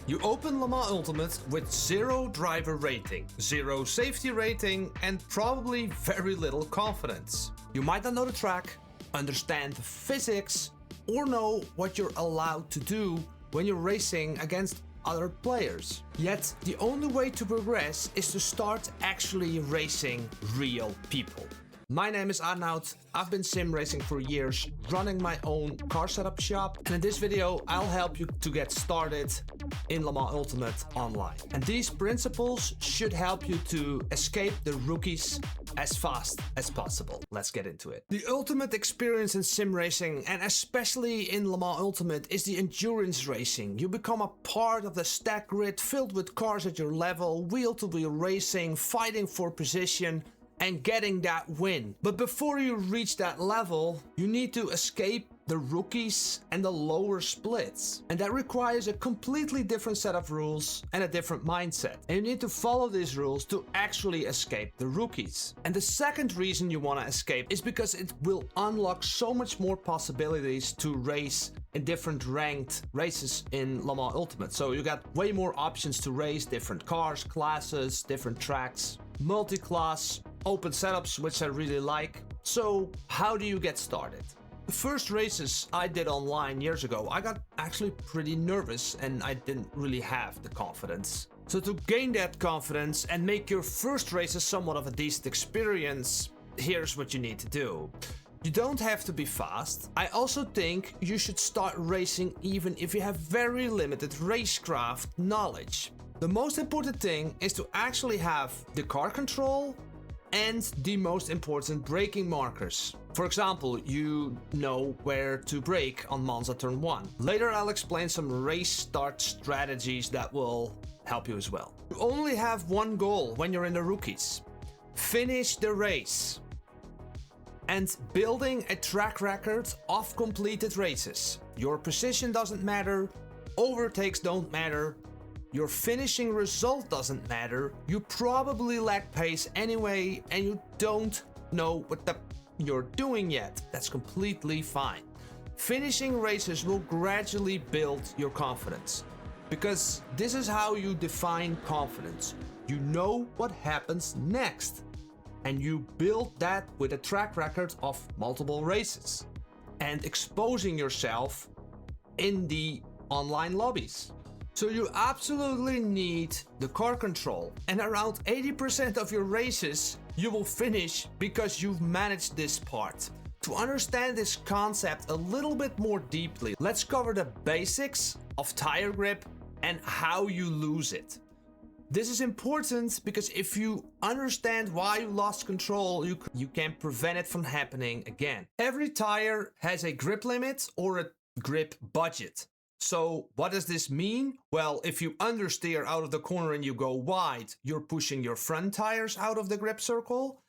You open Le Mans Ultimate with 0 driver rating, 0 safety rating, and probably very little confidence. You might not know the track, understand the physics, or know what you're allowed to do when you're racing against other players. Yet, the only way to progress is to start actually racing real people. My name is Arnoud, I've been sim racing for years, running my own car setup shop, and in this video I'll help you to get started in Le Mans Ultimate online. And these principles should help you to escape the rookies as fast as possible. Let's get into it. The ultimate experience in sim racing, and especially in Le Mans Ultimate, is the endurance racing. You become a part of the stack grid filled with cars at your level, wheel-to-wheel racing, fighting for position, and getting that win. But before you reach that level, you need to escape the rookies and the lower splits. And that requires a completely different set of rules and a different mindset. And you need to follow these rules to actually escape the rookies. And the second reason you want to escape is because it will unlock so much more possibilities to race in different ranked races in Le Mans Ultimate. So you got way more options to race different cars, classes, different tracks, multi-class, open setups, which I really like. So how do you get started? The first races I did online years ago, I got actually pretty nervous and I didn't really have the confidence. So to gain that confidence and make your first races somewhat of a decent experience, here's what you need to do. You don't have to be fast. I also think you should start racing even if you have very limited racecraft knowledge. The most important thing is to actually have the car control and the most important braking markers. For example, you know where to brake on Monza turn 1. Later I'll explain some race start strategies that will help you as well. You only have one goal when you're in the rookies. Finish the race. And building a track record of completed races. Your position doesn't matter, overtakes don't matter, your finishing result doesn't matter, you probably lack pace anyway and you don't know what you're doing yet. That's completely fine. Finishing races will gradually build your confidence, because this is how you define confidence. You know what happens next, and you build that with a track record of multiple races and exposing yourself in the online lobbies. So you absolutely need the car control, and around 80% of your races you will finish because you've managed this part. To understand this concept a little bit more deeply, let's cover the basics of tire grip and how you lose it. This is important because if you understand why you lost control, you can prevent it from happening again. Every tire has a grip limit or a grip budget. So what does this mean? Well, if you understeer out of the corner and you go wide, you're pushing your front tires out of the grip circle.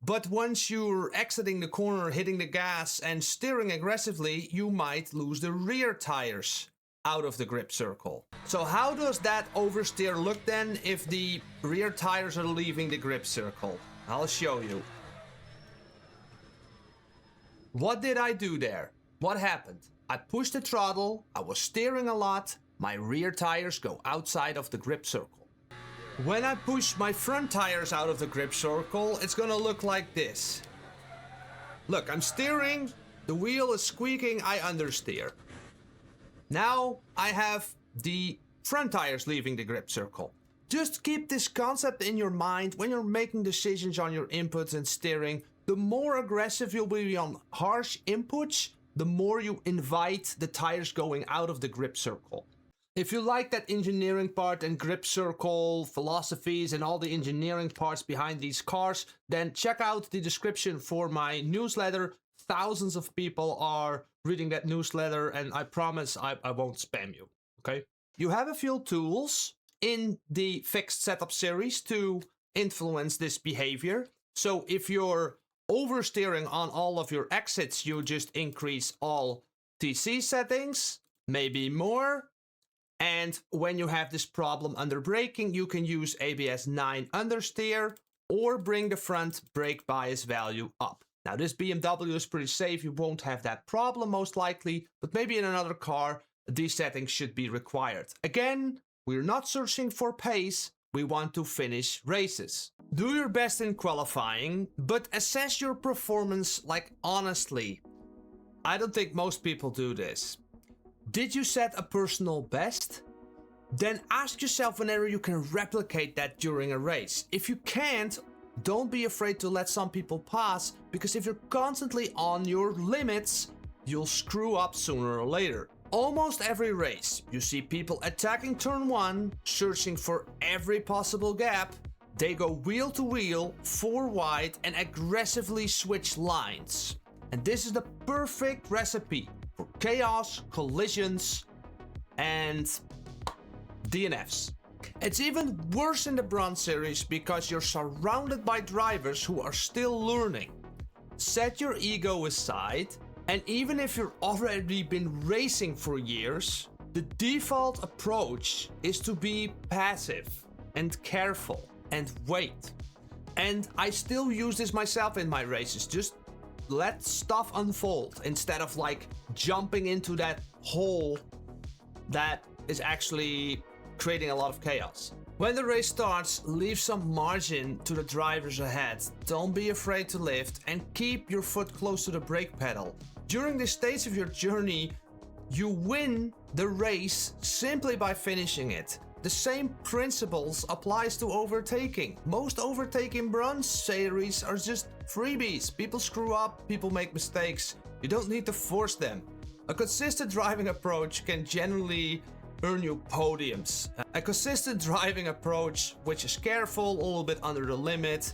But once you're exiting the corner, hitting the gas and steering aggressively, you might lose the rear tires out of the grip circle. So how does that oversteer look then if the rear tires are leaving the grip circle? I'll show you. What did I do there? What happened? I pushed the throttle, I was steering a lot, my rear tires go outside of the grip circle. When I push my front tires out of the grip circle, it's gonna look like this. Look, I'm steering, the wheel is squeaking, I understeer. Now I have the front tires leaving the grip circle. Just keep this concept in your mind when you're making decisions on your inputs and steering. The more aggressive you'll be on harsh inputs, the more you invite the tires going out of the grip circle. If you like that engineering part and grip circle philosophies and all the engineering parts behind these cars, then check out the description for my newsletter. Thousands of people are reading that newsletter and I promise I won't spam you, okay? You have a few tools in the fixed setup series to influence this behavior. So if you're oversteering on all of your exits, you just increase all TC settings, maybe more. And when you have this problem under braking, you can use ABS 9 understeer or bring the front brake bias value up. Now this BMW is pretty safe, you won't have that problem most likely, but maybe in another car, these settings should be required. Again, We're not searching for pace, we want to finish races. Do your best in qualifying, but assess your performance like honestly. I don't think most people do this. Did you set a personal best? Then ask yourself whenever you can replicate that during a race. If you can't, don't be afraid to let some people pass, because if you're constantly on your limits, you'll screw up sooner or later. Almost every race, you see people attacking turn 1, searching for every possible gap. They go wheel to wheel, 4 wide, and aggressively switch lines. And this is the perfect recipe for chaos, collisions, and DNFs. It's even worse in the Bronze Series because you're surrounded by drivers who are still learning. Set your ego aside, and even if you've already been racing for years, the default approach is to be passive and careful and wait. And I still use this myself in my races. Just let stuff unfold instead of like jumping into that hole that is actually creating a lot of chaos. When the race starts, leave some margin to the drivers ahead. Don't be afraid to lift and keep your foot close to the brake pedal. During this stage of your journey, you win the race simply by finishing it. The same principles applies to overtaking. Most overtaking Bronze series are just freebies. People screw up, people make mistakes. You don't need to force them. A consistent driving approach can generally earn you podiums. A consistent driving approach, which is careful, a little bit under the limit,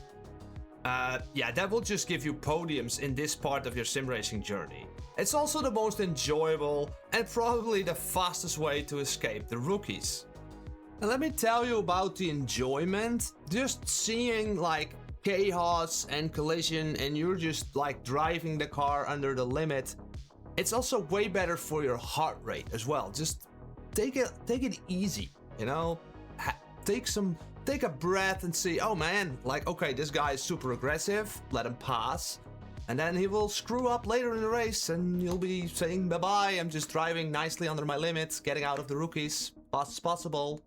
that will just give you podiums in this part of your sim racing journey. It's also the most enjoyable and probably the fastest way to escape the rookies. And let me tell you about the enjoyment. Just seeing like chaos and collision and you're just like driving the car under the limit. It's also way better for your heart rate as well. Just take it easy, you know? Take a breath and see, oh man, like, okay, this guy is super aggressive, let him pass. And then he will screw up later in the race and you'll be saying bye-bye, I'm just driving nicely under my limits, getting out of the rookies, fast as possible.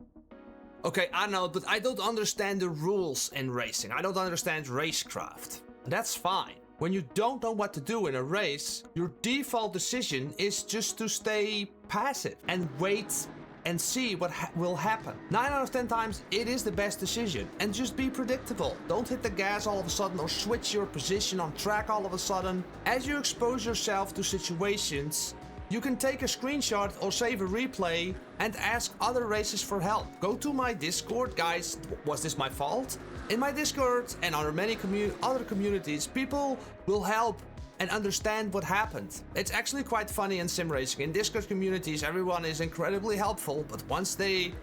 Okay, I know, but I don't understand the rules in racing. I don't understand racecraft. That's fine. When you don't know what to do in a race, your default decision is just to stay passive and wait and see what will happen. 9 out of 10 times, it is the best decision. And just be predictable. Don't hit the gas all of a sudden or switch your position on track all of a sudden. As you expose yourself to situations, you can take a screenshot or save a replay and ask other racers for help. Go to my Discord, guys. Was this my fault? In my Discord and under many other communities, people will help and understand what happened. It's actually quite funny in sim racing. In Discord communities, everyone is incredibly helpful, but once they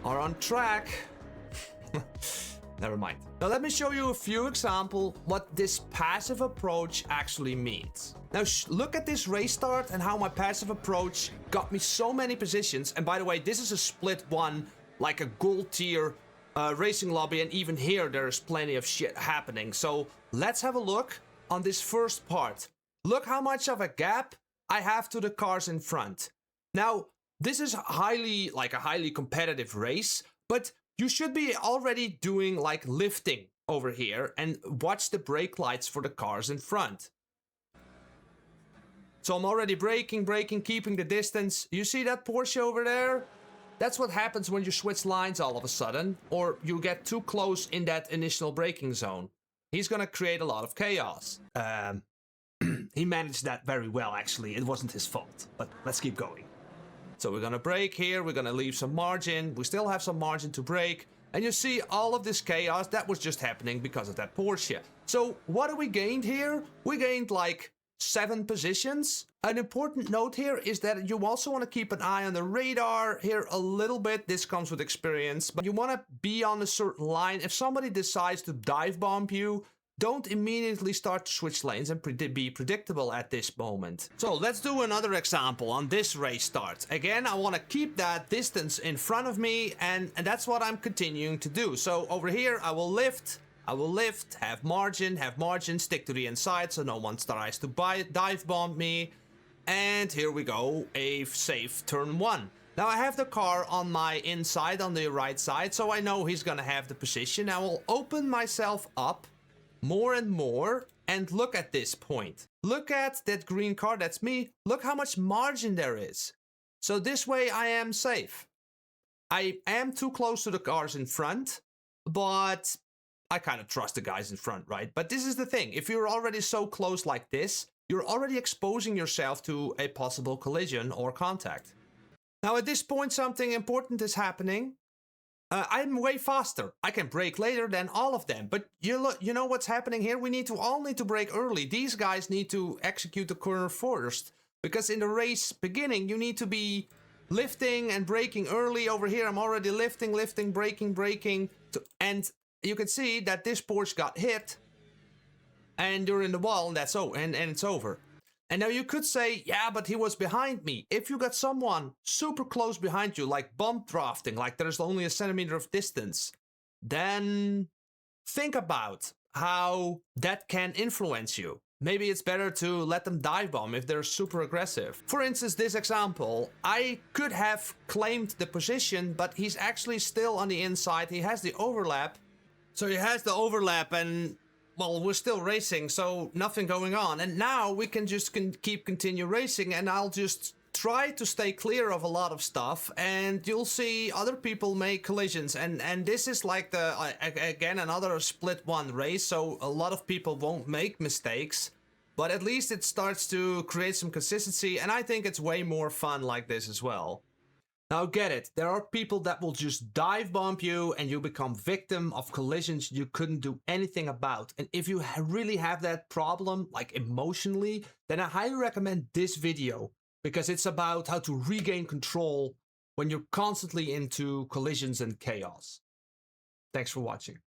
are on track, never mind. Now let me show you a few examples what this passive approach actually means. Now look at this race start and how my passive approach got me so many positions. And by the way, this is a split one, like a gold tier racing lobby, and even here there is plenty of shit happening. So let's have a look on this first part. Look how much of a gap I have to the cars in front. Now this is a highly competitive race, but you should be already doing like lifting over here and watch the brake lights for the cars in front. So I'm already braking, keeping the distance. You see that Porsche over there? That's what happens when you switch lines all of a sudden, or you get too close in that initial braking zone. He's gonna create a lot of chaos. He managed that very well, actually. It wasn't his fault, but let's keep going. So we're gonna brake here, we're gonna leave some margin. We still have some margin to brake. And you see all of this chaos, that was just happening because of that Porsche. So what do we gained here? We gained like 7 positions. An important note here is that you also want to keep an eye on the radar here a little bit. This comes with experience, but you want to be on a certain line. If somebody decides to dive bomb you, don't immediately start to switch lanes and be predictable at this moment. So let's do another example on this race start. Again, I want to keep that distance in front of me, and that's what I'm continuing to do. So over here, I will lift, have margin, stick to the inside so no one tries to dive bomb me. And here we go, a safe turn 1. Now I have the car on my inside, on the right side, so I know he's gonna have the position. I will open myself up more and more and look at this point. Look at that green car, that's me. Look how much margin there is. So this way I am safe. I am too close to the cars in front, but I kind of trust the guys in front, right? But this is the thing, if you're already so close like this, you're already exposing yourself to a possible collision or contact. Now at this point something important is happening. I'm way faster. I can brake later than all of them. But you know what's happening here? We all need to brake early. These guys need to execute the corner first. Because in the race beginning, you need to be lifting and braking early. Over here, I'm already lifting, braking. And you can see that this Porsche got hit. And you're in the wall, and it's over. And now you could say, yeah, but he was behind me. If you got someone super close behind you, like bump drafting, like there's only a centimeter of distance, then think about how that can influence you. Maybe it's better to let them dive bomb if they're super aggressive. For instance, this example, I could have claimed the position, but he's actually still on the inside. He has the overlap. So he has the overlap and... well, we're still racing, so nothing going on. And now we can just continue racing, and I'll just try to stay clear of a lot of stuff, and you'll see other people make collisions. And this is like again, another split one race, so a lot of people won't make mistakes. But at least it starts to create some consistency, and I think it's way more fun like this as well. Now get it, there are people that will just dive bomb you and you become victim of collisions you couldn't do anything about. And if you really have that problem, like emotionally, then I highly recommend this video, because it's about how to regain control when you're constantly into collisions and chaos. Thanks for watching.